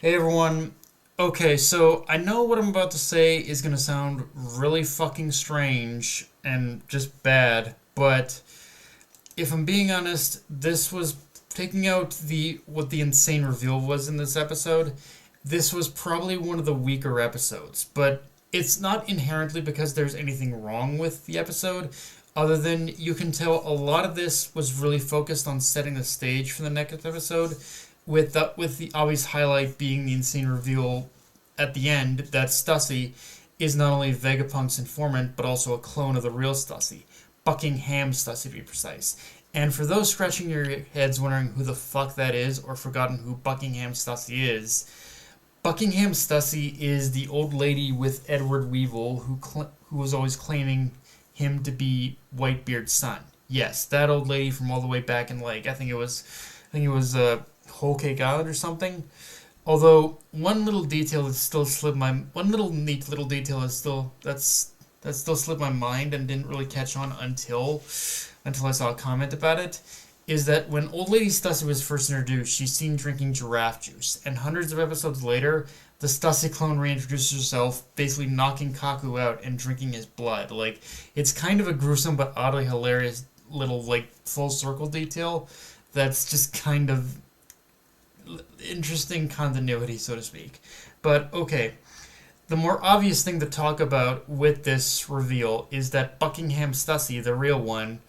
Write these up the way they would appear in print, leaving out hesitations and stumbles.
Hey everyone. Okay, so I know what I'm about to say is gonna sound really fucking strange and just bad, but if I'm being honest, this was taking out the what the insane reveal was in this episode. This was probably one of the weaker episodes, but it's not inherently because there's anything wrong with the episode, other than you can tell a lot of this was really focused on setting the stage for the next episode, with the obvious highlight being the insane reveal at the end that Stussy is not only Vegapunk's informant but also a clone of the real Stussy, Buckingham Stussy to be precise. And for those scratching your heads wondering who the fuck that is or forgotten who Buckingham Stussy is, Buckingham Stussy is the old lady with Edward Weevil who was always claiming him to be Whitebeard's son. Yes, that old lady from all the way back in I think it was Whole Cake Island or something. Although one little neat little detail is still that still slipped my mind and didn't really catch on until I saw a comment about it, is that when Old Lady Stussy was first introduced, she's seen drinking giraffe juice, and hundreds of episodes later, the Stussy clone reintroduces herself, basically knocking Kaku out and drinking his blood. Like, it's kind of a gruesome but oddly hilarious little, like, full circle detail that's just kind of interesting continuity, so to speak. But okay, the more obvious thing to talk about with this reveal is that Buckingham Stussy, the real one,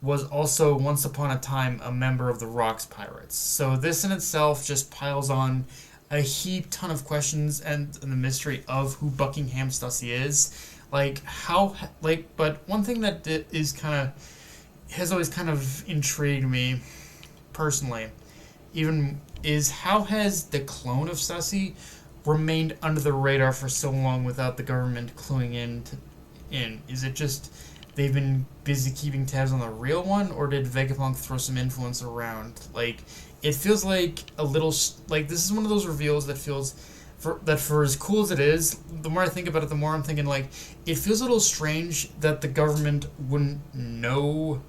was also once upon a time a member of the Rocks Pirates. So this in itself just piles on a heap ton of questions and the mystery of who Buckingham Stussy is. But one thing that is kind of has always kind of intrigued me personally, even is how has the clone of Stussy remained under the radar for so long without the government cluing in? Is it just they've been busy keeping tabs on the real one, or did Vegapunk throw some influence around? Like, it feels like a little like this is one of those reveals that feels for as cool as it is. The more I think about it, the more I'm thinking like it feels a little strange that the government wouldn't know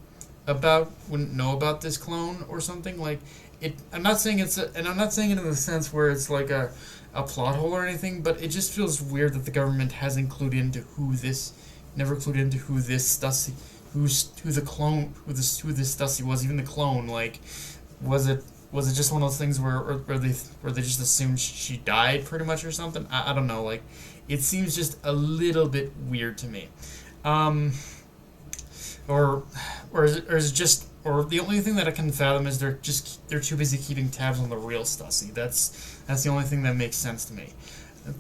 about this clone or something. Like, it. I'm not saying and I'm not saying it in the sense where it's like a plot hole or anything, but it just feels weird that the government hasn't never clued into who this Stussy, who this Stussy was, even the clone. Like, was it just one of those things where they just assumed she died pretty much or something? I don't know. Like, it seems just a little bit weird to me. Or the only thing that I can fathom is they're too busy keeping tabs on the real Stussy. That's the only thing that makes sense to me,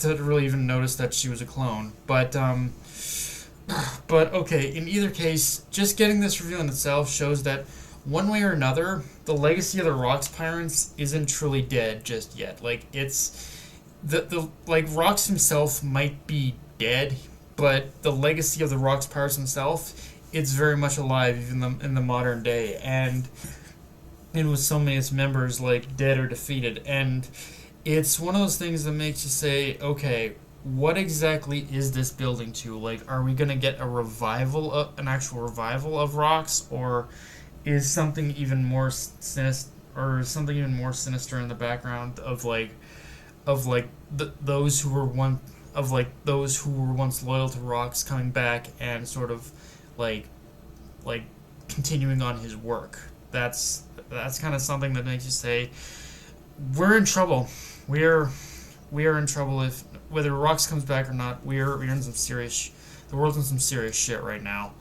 to really even notice that she was a clone. But okay, in either case, just getting this reveal in itself shows that one way or another, the legacy of the Rocks Pirates isn't truly dead just yet. Like, it's like Rocks himself might be dead, but the legacy of the Rocks Pirates himself, it's very much alive even in the modern day, and with so many of its members like dead or defeated. And it's one of those things that makes you say, okay, what exactly is this building to? Like, are we gonna get an actual revival of Rocks, or is something even more sinister, in the background of those who were once loyal to Rocks coming back and sort of like like continuing on his work? That's kind of something that makes you say we're in trouble. We are in trouble. If whether Rocks comes back or not, we're in some serious. The world's in some serious shit right now.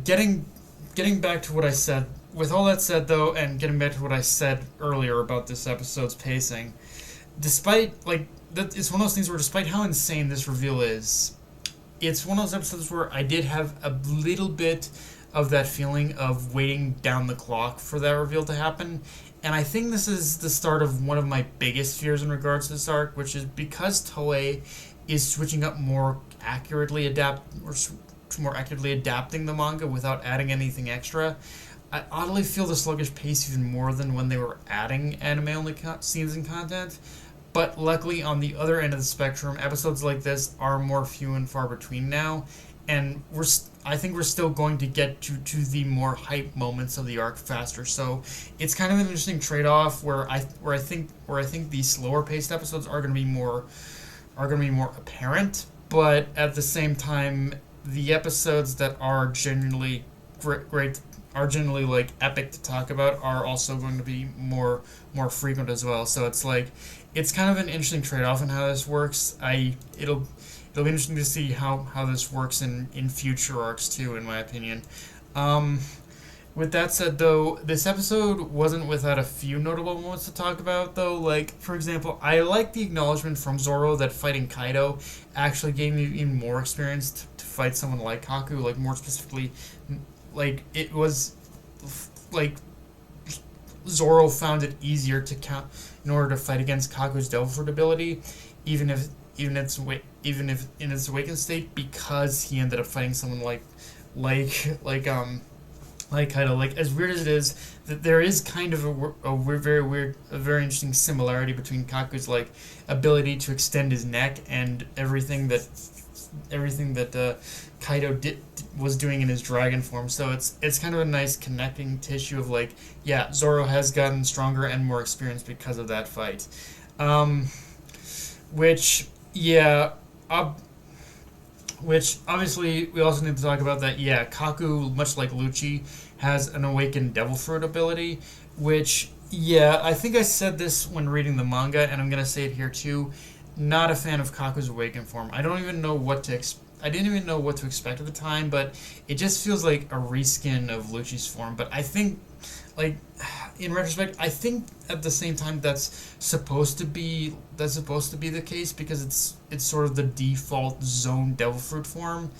Getting back to what I said. With all that said, though, and getting back to what I said earlier about this episode's pacing, it's one of those things where, despite how insane this reveal is, it's one of those episodes where I did have a little bit of that feeling of waiting down the clock for that reveal to happen. And I think this is the start of one of my biggest fears in regards to this arc, which is because Toei is switching up more accurately adapting the manga without adding anything extra. I oddly feel the sluggish pace even more than when they were adding anime-only scenes and content. But luckily, on the other end of the spectrum, episodes like this are more few and far between now, and I think we're still going to get to the more hype moments of the arc faster. So it's kind of an interesting trade off where I think these slower paced episodes are going to be more apparent, but at the same time, the episodes that are genuinely great are generally like epic to talk about are also going to be more frequent as well. So it's like it's kind of an interesting trade off in how this works. It'll be interesting to see how this works in future arcs too, in my opinion. Um, with that said, though, this episode wasn't without a few notable moments to talk about, though. Like, for example, I like the acknowledgement from Zoro that fighting Kaido actually gave me even more experience to fight someone like Kaku. Like, more specifically, like, it was, like, Zoro found it easier to count in order to fight against Kaku's Devil Fruit ability, even if even if in its awakened state, because he ended up fighting someone like like um like kind of like as weird as it is that there is kind of a very interesting similarity between Kaku's like ability to extend his neck and everything that Kaido was doing in his dragon form. So it's kind of a nice connecting tissue of like, yeah, Zoro has gotten stronger and more experienced because of that fight. Which yeah, which obviously we also need to talk about that. Yeah, Kaku, much like Lucci, has an awakened Devil Fruit ability, which yeah, I think I said this when reading the manga, and I'm gonna say it here too. Not a fan of Kaku's awakened form. I don't even know what to I didn't even know what to expect at the time, but it just feels like a reskin of Lucci's form. But I think, like, in retrospect, I think at the same time that's supposed to be the case because it's sort of the default zone Devil Fruit form,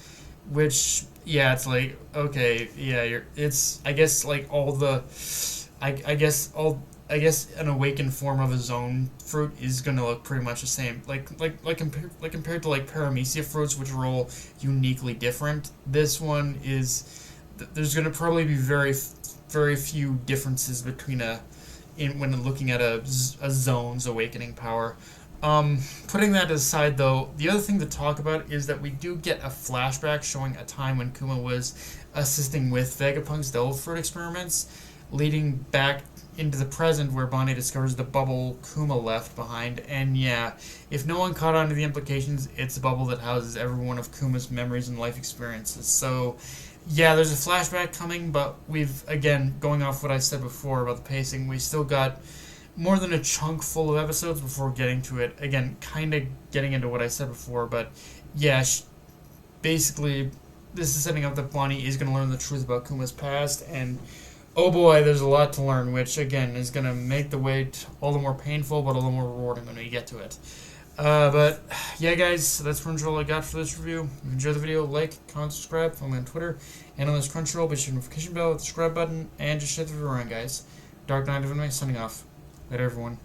which yeah, it's like okay, yeah, it's I guess like all the, I guess an awakened form of a zone fruit is gonna look pretty much the same. Compared to like paramecia fruits, which are all uniquely different. This one is there's gonna probably be very few differences between when looking at a zone's awakening power. Putting that aside, though, the other thing to talk about is that we do get a flashback showing a time when Kuma was assisting with Vegapunk's Devil Fruit experiments, leading back into the present where Bonnie discovers the bubble Kuma left behind. And yeah, if no one caught on to the implications, it's a bubble that houses every one of Kuma's memories and life experiences. So yeah, there's a flashback coming, but we've, again, going off what I said before about the pacing, we still got more than a chunk full of episodes before getting to it. Again, kind of getting into what I said before, but yeah, basically, this is setting up that Bonnie is going to learn the truth about Kuma's past, and oh boy, there's a lot to learn, which again is going to make the wait all the more painful, but all the more rewarding when we get to it. But yeah, guys, so that's pretty much all I got for this review. If you enjoyed the video, like, comment, subscribe, follow me on Twitter, and on this Crunchyroll, be sure to notification bell with the subscribe button, and just share the video around, guys. Dark Knight of Anime, signing off. Later, everyone.